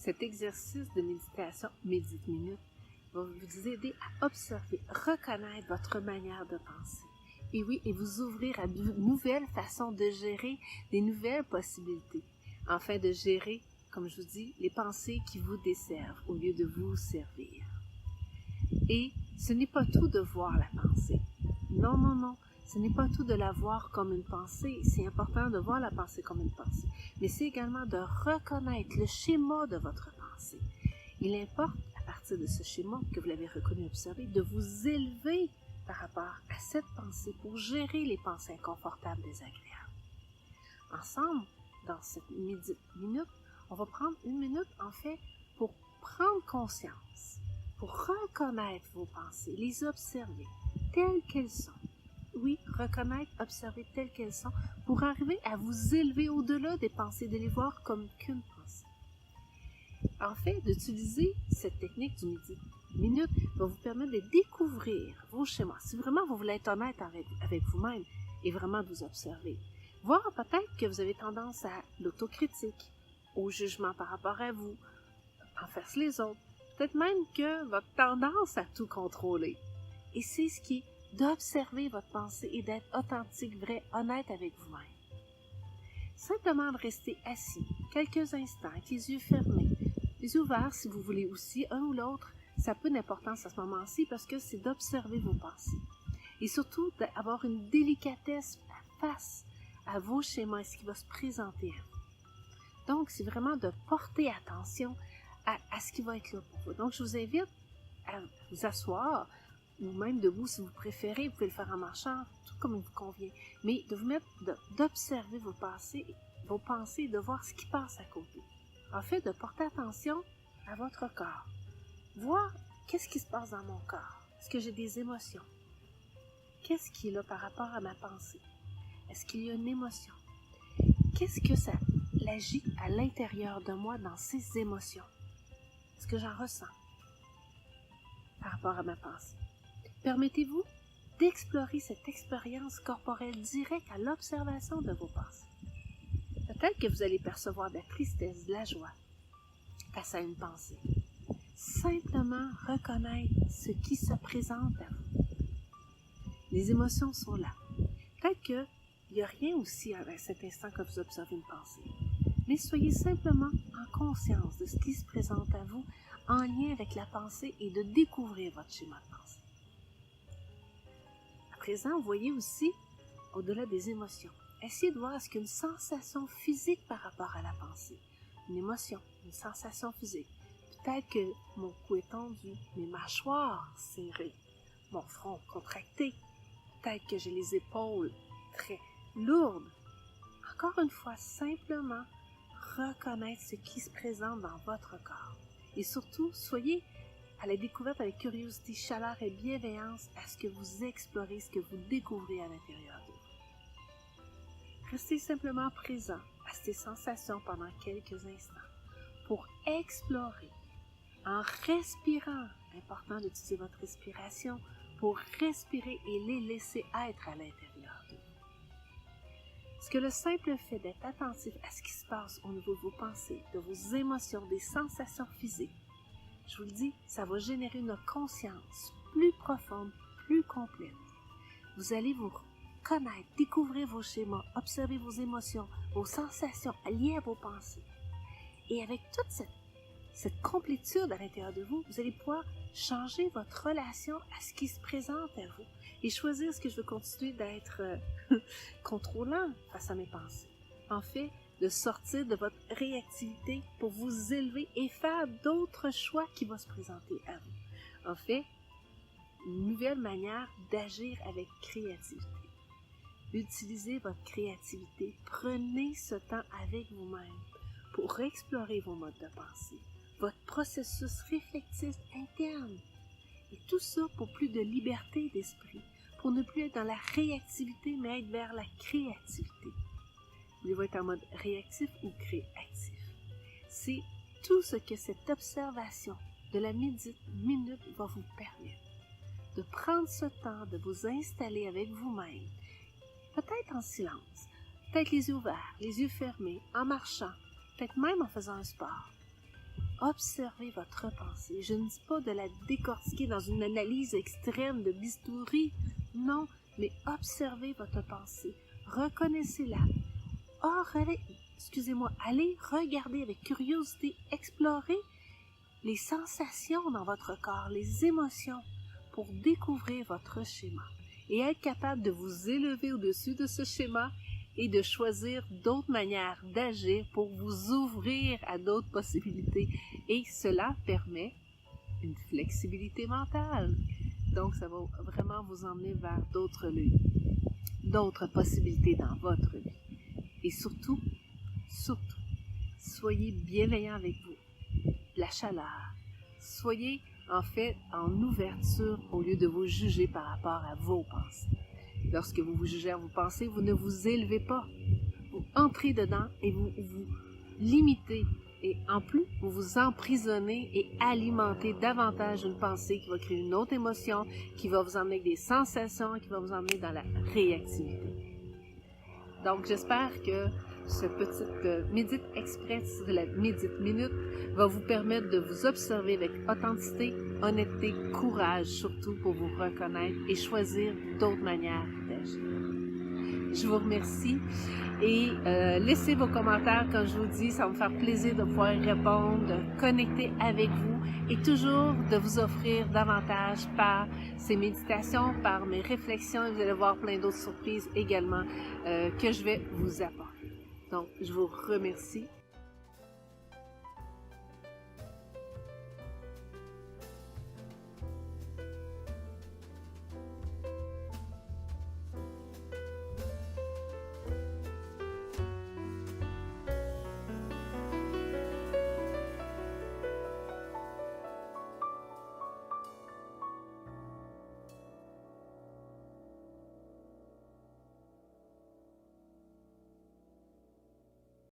Cet exercice de méditation Médite Minute va vous aider à observer, reconnaître votre manière de penser. Et oui, et vous ouvrir à de nouvelles façons de gérer des nouvelles possibilités, afin de gérer, comme je vous dis, les pensées qui vous desservent au lieu de vous servir. Et ce n'est pas tout de voir la pensée. Non, non, non. Ce n'est pas tout de la voir comme une pensée. C'est important de voir la pensée comme une pensée. Mais c'est également de reconnaître le schéma de votre pensée. Il importe, à partir de ce schéma que vous l'avez reconnu et observé, de vous élever par rapport à cette pensée pour gérer les pensées inconfortables, désagréables. Ensemble, dans cette minute, on va prendre une minute, en fait, pour prendre conscience, pour reconnaître vos pensées, les observer telles qu'elles sont. Oui, reconnaître, observer telles qu'elles sont, pour arriver à vous élever au-delà des pensées, de les voir comme qu'une pensée. En fait, d'utiliser cette technique du Médite Minute va vous permettre de découvrir vos schémas. Si vraiment vous voulez être honnête avec vous-même et vraiment vous observer, voir peut-être que vous avez tendance à l'autocritique, au jugement par rapport à vous, envers les autres, peut-être même que votre tendance à tout contrôler. Et c'est ce qui est d'observer votre pensée et d'être authentique, vrai, honnête avec vous-même. Simplement de rester assis quelques instants avec les yeux fermés, les yeux ouverts si vous voulez aussi, un ou l'autre, ça n'a peu d'importance à ce moment-ci parce que c'est d'observer vos pensées. Et surtout d'avoir une délicatesse face à vos schémas et ce qui va se présenter à vous. Donc, c'est vraiment de porter attention à ce qui va être là pour vous. Donc, je vous invite à vous asseoir, ou même debout si vous préférez, vous pouvez le faire en marchant, tout comme il vous convient, mais de vous mettre, d'observer vos pensées et de voir ce qui passe à côté. En fait, de porter attention à votre corps. Voir qu'est-ce qui se passe dans mon corps. Est-ce que j'ai des émotions? Qu'est-ce qui est là par rapport à ma pensée? Est-ce qu'il y a une émotion? Qu'est-ce que ça agit à l'intérieur de moi dans ces émotions? Est-ce que j'en ressens par rapport à ma pensée? Permettez-vous d'explorer cette expérience corporelle directe à l'observation de vos pensées. Peut-être que vous allez percevoir de la tristesse, de la joie face à une pensée. Simplement reconnaître ce qui se présente à vous. Les émotions sont là. Peut-être qu'il n'y a rien aussi à cet instant que vous observez une pensée. Mais soyez simplement en conscience de ce qui se présente à vous en lien avec la pensée et de découvrir votre schéma de pensée. À présent, voyez aussi, au-delà des émotions, essayez de voir est-ce qu'il y a une sensation physique par rapport à la pensée. Une émotion, une sensation physique. Peut-être que mon cou est tendu, mes mâchoires serrées, mon front contracté. Peut-être que j'ai les épaules très lourdes. Encore une fois, simplement reconnaître ce qui se présente dans votre corps. Et surtout, soyez à la découverte avec curiosité, chaleur et bienveillance à ce que vous explorez, ce que vous découvrez à l'intérieur de vous. Restez simplement présent à ces sensations pendant quelques instants pour explorer en respirant. Important d'utiliser votre respiration pour respirer et les laisser être à l'intérieur de vous. Est-ce que le simple fait d'être attentif à ce qui se passe au niveau de vos pensées, de vos émotions, des sensations physiques, je vous le dis, ça va générer une conscience plus profonde, plus complète. Vous allez vous connaître, découvrir vos schémas, observer vos émotions, vos sensations liées à vos pensées. Et avec toute cette complétude à l'intérieur de vous, vous allez pouvoir changer votre relation à ce qui se présente à vous et choisir ce que je veux continuer d'être contrôlant face à mes pensées. En fait, de sortir de votre réactivité pour vous élever et faire d'autres choix qui vont se présenter à vous. En fait, une nouvelle manière d'agir avec créativité. Utilisez votre créativité. Prenez ce temps avec vous-même pour explorer vos modes de pensée, votre processus réflexif interne. Et tout ça pour plus de liberté d'esprit, pour ne plus être dans la réactivité, mais être vers la créativité. Voulez-vous être en mode réactif ou créatif? C'est tout ce que cette observation de la Médite Minute va vous permettre. De prendre ce temps, de vous installer avec vous-même, peut-être en silence, peut-être les yeux ouverts, les yeux fermés, en marchant, peut-être même en faisant un sport. observez votre pensée. Je ne dis pas de la décortiquer dans une analyse extrême de bistouri, non, mais observez votre pensée, reconnaissez-la. Allez regarder avec curiosité, explorer les sensations dans votre corps, les émotions, pour découvrir votre schéma et être capable de vous élever au-dessus de ce schéma et de choisir d'autres manières d'agir pour vous ouvrir à d'autres possibilités. Et cela permet une flexibilité mentale. Donc, ça va vraiment vous emmener vers d'autres possibilités dans votre vie. Et surtout, soyez bienveillant avec vous. La chaleur. Soyez en fait en ouverture au lieu de vous juger par rapport à vos pensées. Lorsque vous vous jugez à vos pensées, vous ne vous élevez pas. Vous entrez dedans et vous vous limitez. Et en plus, vous vous emprisonnez et alimentez davantage une pensée qui va créer une autre émotion, qui va vous emmener avec des sensations, qui va vous emmener dans la réactivité. Donc, j'espère que ce petit Médite Express de la Médite Minute va vous permettre de vous observer avec authenticité, honnêteté, courage, surtout pour vous reconnaître et choisir d'autres manières d'agir. Je vous remercie et laissez vos commentaires, comme je vous dis, ça va me faire plaisir de pouvoir y répondre, de connecter avec vous et toujours de vous offrir davantage par ces méditations, par mes réflexions, et vous allez voir plein d'autres surprises également que je vais vous apporter. Donc, je vous remercie